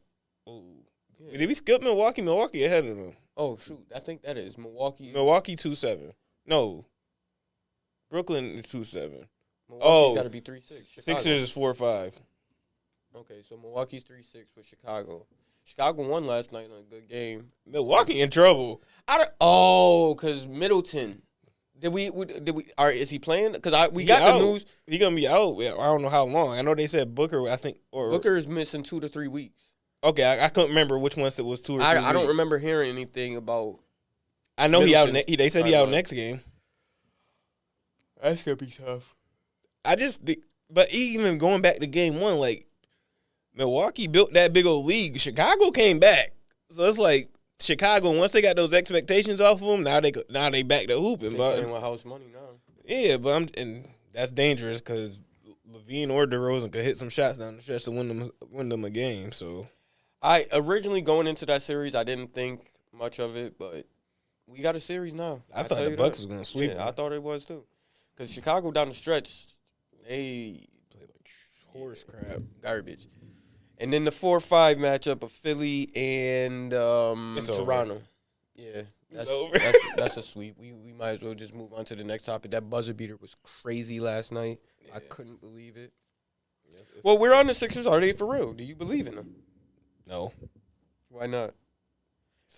Did we skip Milwaukee? Milwaukee ahead of them. Oh shoot, I think that is Milwaukee. Milwaukee 2-7. No, Brooklyn is 2-7. Milwaukee's got to be 3-6. Sixers is 4-5. Okay, so Milwaukee's 3-6 with Chicago. Chicago won last night in a good game. Milwaukee in trouble. Because Middleton. Did we? Is he playing? Because we got the news. He gonna be out. I don't know how long. I know they said Booker. I think Booker is missing 2 to 3 weeks. Okay, I couldn't remember which ones it was 2 or 3 weeks. I don't remember hearing anything about. I know he out. They said he out next game. That's gonna be tough. But even going back to game one, like Milwaukee built that big old league. Chicago came back, so it's like Chicago. Once they got those expectations off of them, now they back to hooping. They but playing with house money now. Yeah, but and that's dangerous because Levine or DeRozan could hit some shots down the stretch to win them a game. So I originally going into that series, I didn't think much of it, but we got a series now. I thought the Bucks was gonna sweep. Yeah, I thought it was too, because Chicago down the stretch, they played like horse crap, garbage. And then the 4-5 matchup of Philly and Toronto. Yeah, that's a sweep. We might as well just move on to the next topic. That buzzer beater was crazy last night. Yeah. I couldn't believe it. Well, we're on the Sixers. Are they for real? Do you believe in them? No. Why not?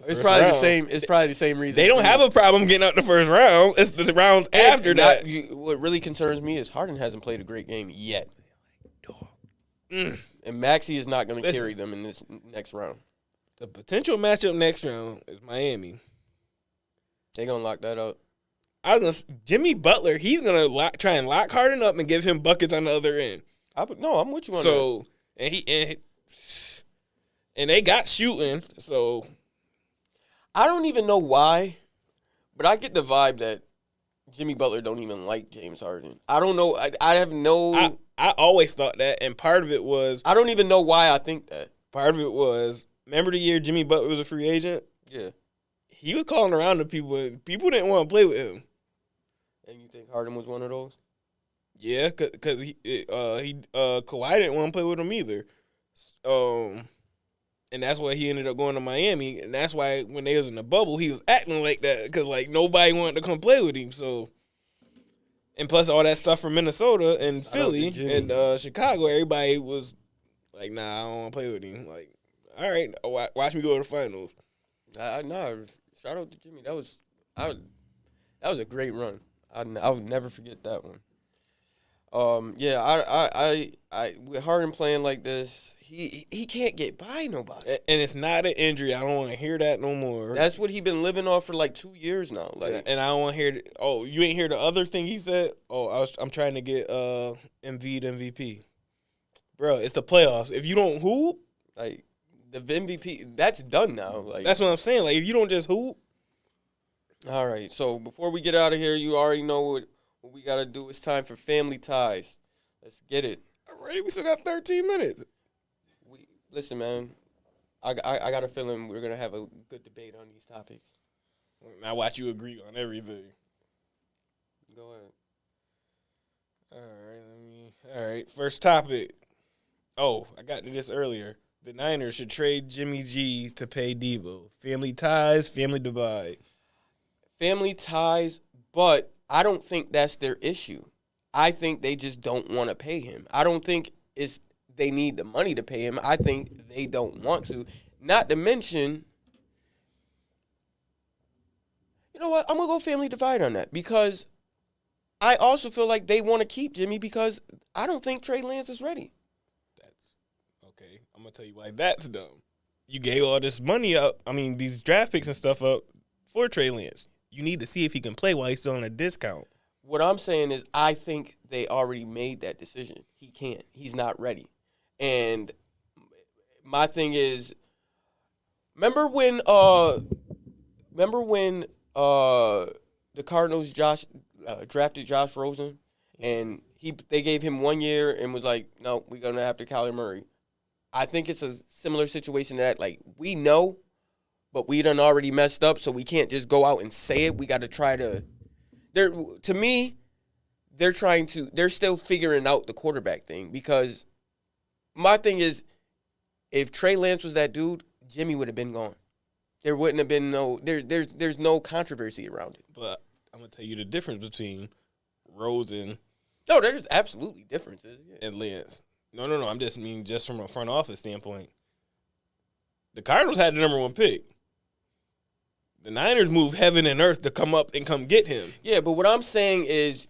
It's probably the same. It's probably the same reason. They don't have a problem getting out the first round. It's the rounds after that. What really concerns me is Harden hasn't played a great game yet. And Maxey is not going to carry them in this next round. The potential matchup next round is Miami. They're going to lock that up. Jimmy Butler, he's going to try and lock Harden up and give him buckets on the other end. I'm with you on that. And they got shooting, so I don't even know why, but I get the vibe that Jimmy Butler don't even like James Harden. I don't know. I have no. I always thought that, and part of it was I don't even know why I think that. Part of it was, remember the year Jimmy Butler was a free agent? Yeah. He was calling around to people, and people didn't want to play with him. And you think Harden was one of those? Yeah, because Kawhi didn't want to play with him either. And that's why he ended up going to Miami. And that's why when they was in the bubble, he was acting like that because, like, nobody wanted to come play with him. So, and plus all that stuff from Minnesota and Philly and Chicago, everybody was like, nah, I don't want to play with him. Like, all right, watch me go to the finals. Nah, shout out to Jimmy. That was a great run. I would never forget that one. With Harden playing like this, he can't get by nobody. And it's not an injury. I don't want to hear that no more. That's what he been living off for like 2 years now. Like, and I don't want to hear. Oh, you ain't hear the other thing he said? Oh, I'm trying to get Embiid MVP. Bro, it's the playoffs. If you don't hoop, like the MVP, that's done now. Like that's what I'm saying. Like if you don't just hoop. All right. So before we get out of here, you already know what we got to do. It's time for Family Ties. Let's get it. All right, we still got 13 minutes. Listen, man. I got a feeling we're gonna have a good debate on these topics. Now watch you agree on everything. Go ahead. All right. First topic. Oh, I got to this earlier. The Niners should trade Jimmy G to pay Debo. Family ties, family divide. Family ties, but I don't think that's their issue. I think they just don't want to pay him. I don't think they need the money to pay him. I think they don't want to. Not to mention, you know what? I'm going to go family divide on that because I also feel like they want to keep Jimmy because I don't think Trey Lance is ready. Okay, I'm going to tell you why that's dumb. You gave all this money up, these draft picks and stuff up for Trey Lance. You need to see if he can play while he's still on a discount. What I'm saying is I think they already made that decision. He can't. He's not ready. And my thing is, remember when the Cardinals drafted Josh Rosen and they gave him 1 year and was like, no, we're going to have to Kyler Murray. I think it's a similar situation to that. Like, we know, but we done already messed up, so we can't just go out and say it. We got to try to – to me, they're still figuring out the quarterback thing because my thing is if Trey Lance was that dude, Jimmy would have been gone. There wouldn't have been there's no controversy around it. But I'm going to tell you the difference between Rosen – No, there's absolutely differences. Yeah. And Lance. No. I'm just from a front office standpoint. The Cardinals had the number 1 pick. The Niners moved heaven and earth to come up and come get him. Yeah, but what I'm saying is,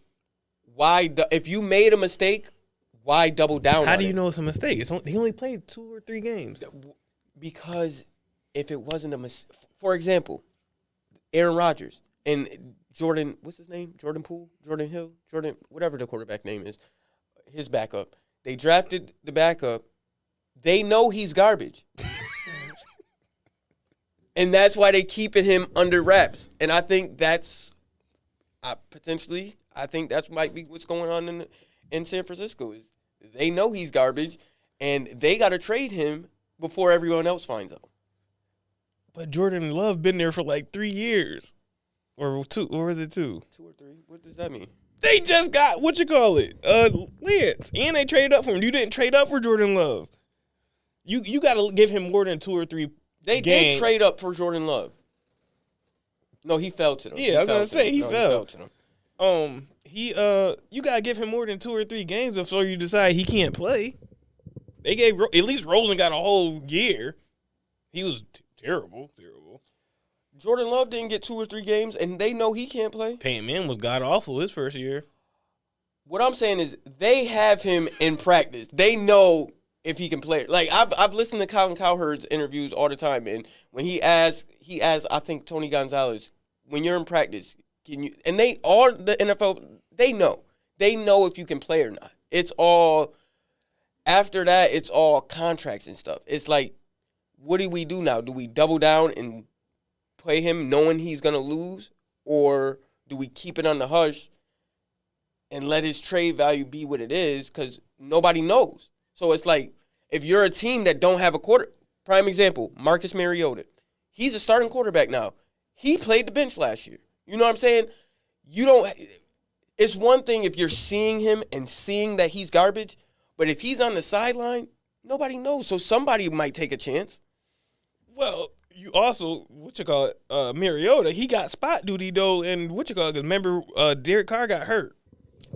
if you made a mistake, why double down on it? How do you know it's a mistake? He only played 2 or 3 games. Because if it wasn't a mistake, for example, Aaron Rodgers and Jordan, what's his name? Jordan Poole? Jordan Hill? Jordan, whatever the quarterback name is, his backup. They drafted the backup. They know he's garbage. And that's why they keeping him under wraps. And I think that's potentially, I think that might be what's going on in San Francisco. Is they know he's garbage, and they got to trade him before everyone else finds out. But Jordan Love been there for like 3 years. Or 2, or is it 2? 2 or 3? What does that mean? They just got, Lance. And they traded up for him. You didn't trade up for Jordan Love. You got to give him more than 2 or 3 They did trade up for Jordan Love. No, he fell to them. Yeah, I was going to say, he fell to them. You got to give him more than 2 or 3 games before you decide he can't play. They gave, at least Rosen got a whole year. He was terrible. Jordan Love didn't get 2 or 3 games, and they know he can't play. Peyton Manning was god-awful his first year. What I'm saying is they have him in practice. They know if he can play. Like, I've listened to Colin Cowherd's interviews all the time, and when he asked, I think, Tony Gonzalez, when you're in practice, can you – and they all, the NFL, they know. They know if you can play or not. It's all – after that, it's all contracts and stuff. It's like, what do we do now? Do we double down and – play him knowing he's going to lose, or do we keep it on the hush and let his trade value be what it is because nobody knows? So it's like if you're a team that don't have a prime example, Marcus Mariota. He's a starting quarterback now. He played the bench last year. You know what I'm saying? It's one thing if you're seeing him and seeing that he's garbage, but if he's on the sideline, Nobody knows. So somebody might take a chance. Well, you also Mariota. He got spot duty though, and because remember Derek Carr got hurt,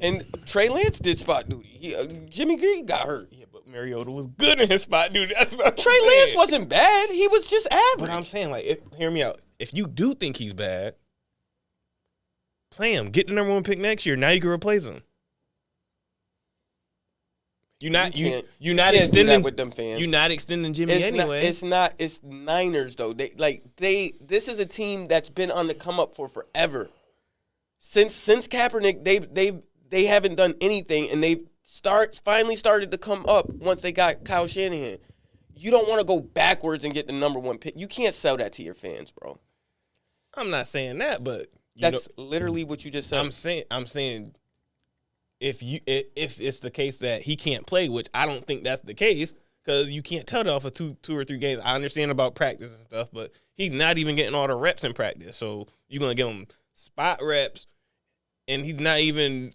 and Trey Lance did spot duty. Jimmy Green got hurt. Yeah, but Mariota was good in his spot duty. That's what Trey Lance wasn't bad. He was just average. But I'm saying, hear me out. If you do think he's bad, play him. Get the number 1 pick next year. Now you can replace him. You're not extending with them fans. You're not extending Jimmy anyway. It's Niners though. This is a team that's been on the come up for forever. Since Kaepernick, they haven't done anything, and they've finally started to come up once they got Kyle Shanahan. You don't want to go backwards and get the number 1 pick. You can't sell that to your fans, bro. I'm not saying that, but that's literally what you just said. I'm saying. If it's the case that he can't play, which I don't think that's the case, because you can't tell that off of two or three games. I understand about practice and stuff, but he's not even getting all the reps in practice. So you're gonna give him spot reps, and he's not even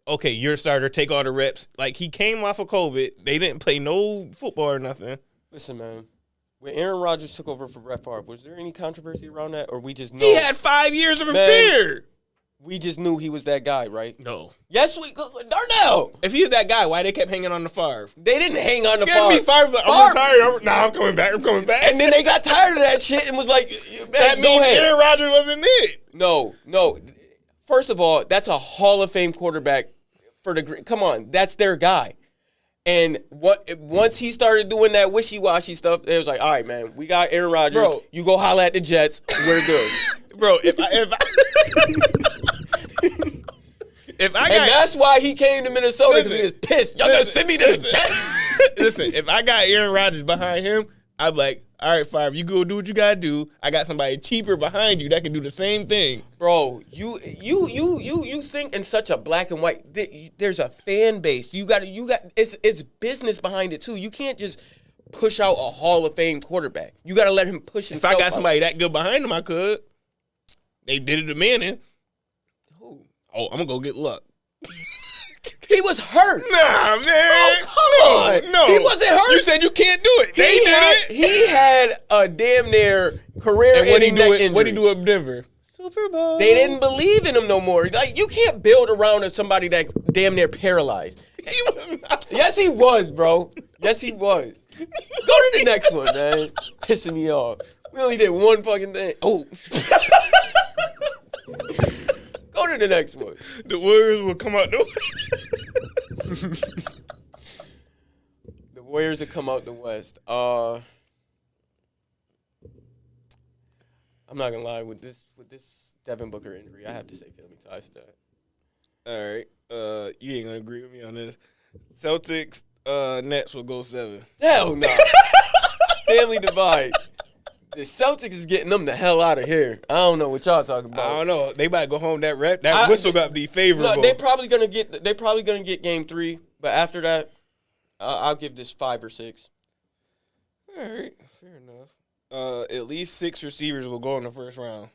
okay, you're a starter, take all the reps. He came off of COVID. They didn't play no football or nothing. Listen, man. When Aaron Rodgers took over for Brett Favre, was there any controversy around that, or we just know he had 5 years of a beard? We just knew he was that guy, right? No. Yes, Darnell. If he was that guy, why they kept hanging on the Favre? They didn't hang on the Favre. I'm retired. I'm coming back. And then they got tired of that shit and was like, that means Aaron Rodgers wasn't it. No. First of all, that's a Hall of Fame quarterback for the – come on, that's their guy. And once he started doing that wishy-washy stuff, it was like, all right, man, we got Aaron Rodgers. Bro, you go holla at the Jets. We're good. Bro, if I got, and that's why he came to Minnesota, because he was pissed. Y'all gonna send me to the Jets? Listen, if I got Aaron Rodgers behind him, I'd be like, all right, Favre, you go do what you gotta do. I got somebody cheaper behind you that can do the same thing. Bro, you think in such a black and white. There's a fan base. You got it's business behind it too. You can't just push out a Hall of Fame quarterback. You got to let him push himself. If I got somebody that good behind him, I could. They did it to Manning. Who? Oh, I'm gonna go get Luck. He was hurt. Nah, man. Oh, come on. No. He wasn't hurt. You said you can't do it. He had a damn near career-ending neck injury. What did he do in Denver? Super Bowl. They didn't believe in him no more. You can't build around somebody that's damn near paralyzed. He was not. Yes, he was, bro. Yes, he was. Go to the next one, man. Pissing me off. We only did one fucking thing. Oh. Go to the next one. The Warriors will come out the The Warriors will come out the West. I'm not gonna lie, with this Devin Booker injury, I have to say Philly ties that. All right. You ain't gonna agree with me on this. Celtics, Nets will go 7. Hell no. Family divide. The Celtics is getting them the hell out of here. I don't know what y'all talking about. I don't know. They might go home. That whistle got to be favorable. No, they probably gonna get game 3, but after that, I'll give this 5 or 6. All right, fair enough. At least 6 receivers will go in the first round.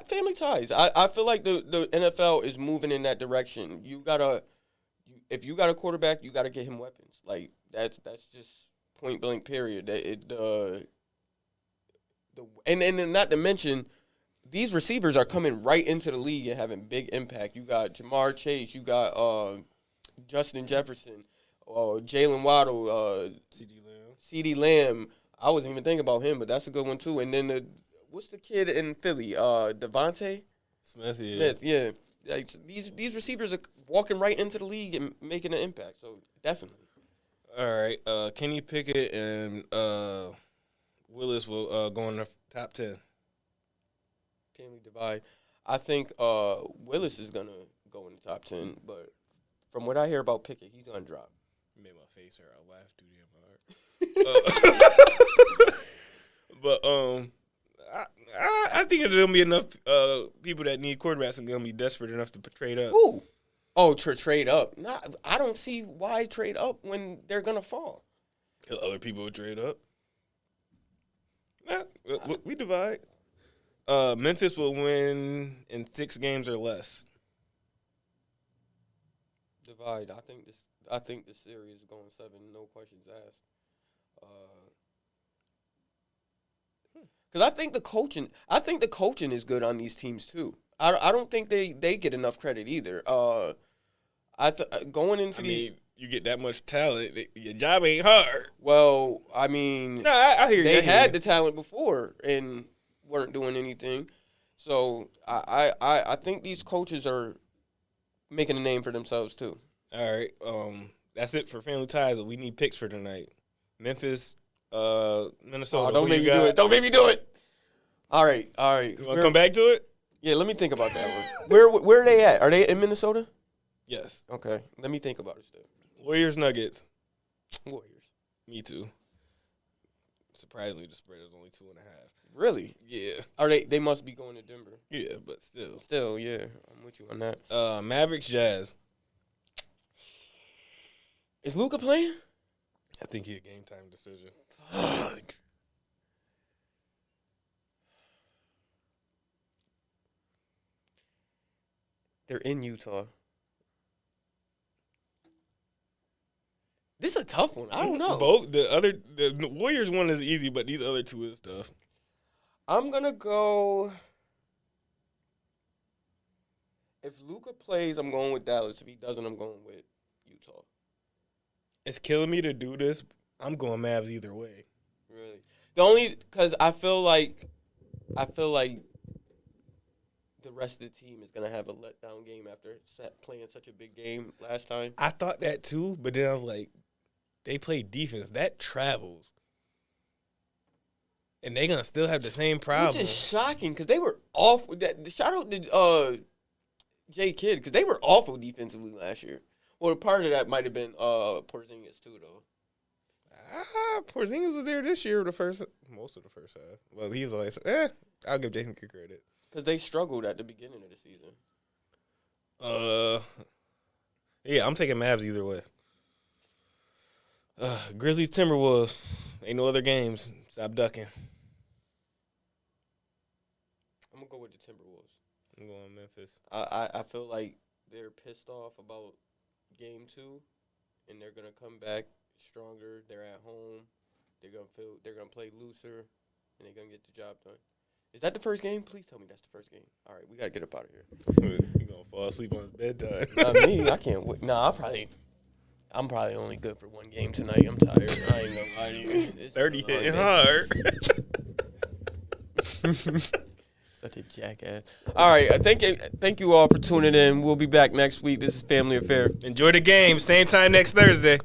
Family ties. I feel like the NFL is moving in that direction. If you got a quarterback, you gotta get him weapons. Like that's just point blank. Period. And not to mention, these receivers are coming right into the league and having big impact. You got Jamar Chase. You got Justin Jefferson, Jalen Waddle, CeeDee Lamb. I wasn't even thinking about him, but that's a good one too. And then what's the kid in Philly? Devontae Smith. Yeah. Smith. Yeah. Like, these receivers are walking right into the league and making an impact. So definitely. All right. Kenny Pickett and Willis will go in the top 10. Family divide. I think Willis is gonna go in the top 10, but from what I hear about Pickett, he's gonna drop. You made my face hurt. I laughed too damn hard. But I think there'll be enough people that need quarterbacks and gonna be desperate enough to trade up. Who? Oh, trade up. Nah, I don't see why trade up when they're gonna fall. Other people will trade up. Nah, we divide. Memphis will win in 6 games or less. divide. I think this series is going 7, no questions asked. Because I think the coaching is good on these teams too. I don't think they get enough credit either. Going into you get that much talent, your job ain't hard. Well, I mean, No, I hear you. They had the talent before and weren't doing anything. So I think these coaches are making a name for themselves too. All right, that's it for Family Ties. We need picks for tonight. Memphis, Minnesota. Don't make me do it. Don't make me do it. All right. You want to come back to it? Yeah, let me think about that one. Where are they at? Are they in Minnesota? Yes. Okay, let me think about it still. Warriors, Nuggets. Warriors. Me too. Surprisingly, the spread is only 2.5. Really? Yeah. Are they must be going to Denver. Yeah, but still. Still, yeah. I'm with you on that. Mavericks, Jazz. Is Luka playing? I think he a game time decision. Fuck. They're in Utah. This is a tough one. I don't know. The Warriors one is easy, but these other two is tough. I'm gonna go. If Luka plays, I'm going with Dallas. If he doesn't, I'm going with Utah. It's killing me to do this. I'm going Mavs either way. Really, the only because I feel like the rest of the team is gonna have a letdown game after playing such a big game last time. I thought that too, but then I was like, they play defense. That travels. And they're going to still have the same problem. Which is shocking because they were awful. Shout out to Jay Kidd because they were awful defensively last year. Well, part of that might have been Porzingis too, though. Porzingis was there this year most of the first half. Well, he's always, I'll give Jason good credit. Because they struggled at the beginning of the season. Yeah, I'm taking Mavs either way. Grizzlies, Timberwolves. Ain't no other games. Stop ducking. I'm going to go with the Timberwolves. I'm going Memphis. I feel like they're pissed off about game 2, and they're going to come back stronger. They're at home. They're going to play looser, and they're going to get the job done. Is that the first game? Please tell me that's the first game. All right, we got to get up out of here. You're going to fall asleep on bedtime. Not me. I can't wait. Nah, I'm probably only good for one game tonight. I'm tired. I ain't gonna lie to you. It's 30 hitting hard. Such a jackass. All right, thank you all for tuning in. We'll be back next week. This is Family Affair. Enjoy the game. Same time next Thursday.